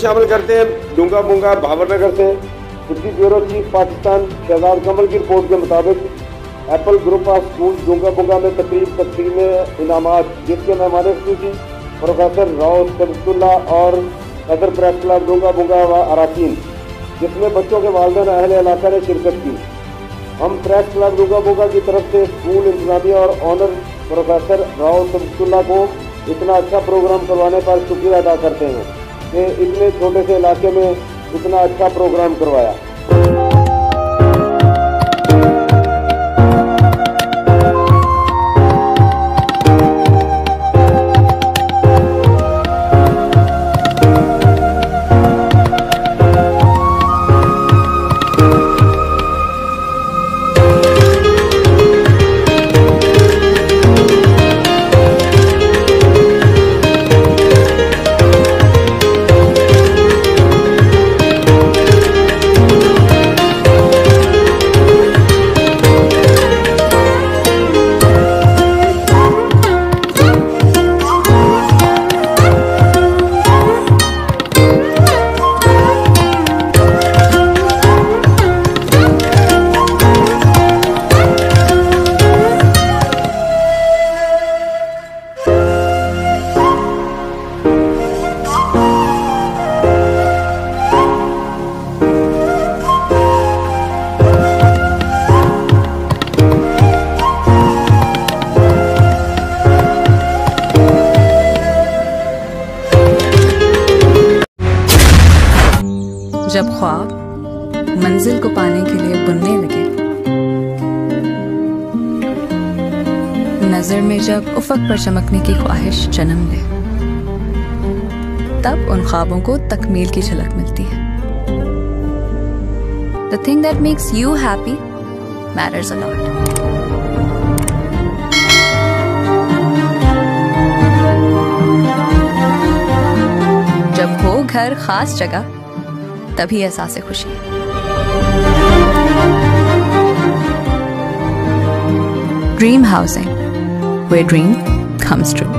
शामिल करते हैं डूंगा बुंगा भावरनगर से। Deputy bureau chief Pakistan Shahzad Kamal की रिपोर्ट के मुताबिक Apple group of school Dunga Bunga में तकरीब तकसीम इनामात, जिसके मेहमान खुसूसी प्रोफेसर राव सबतुल्ला और सदर प्रेस क्लब डूंगा बुंगा व अराकीन, जिसमें बच्चों के वालिदैन अहले इलाका ने शिरकत की। हम प्रेस क्लब डूंगा बुंगा की तरफ से स्कूल इंतजामिया और ऑनर प्रोफेसर राव सबतुल्ला को इतना अच्छा प्रोग्राम करवाने पर शुक्रिया अदा करते हैं कि इतने छोटे से इलाके में इतना अच्छा प्रोग्राम करवाया। जब ख्वाब मंजिल को पाने के लिए बुनने लगे, नजर में जब उफक पर चमकने की ख्वाहिश जन्म ले, तब उन ख्वाबों को तकमील की झलक मिलती है। The thing that makes you happy matters a lot. जब हो घर खास जगह, तभी एहसास खुशी है। Dream housing, where dream comes true.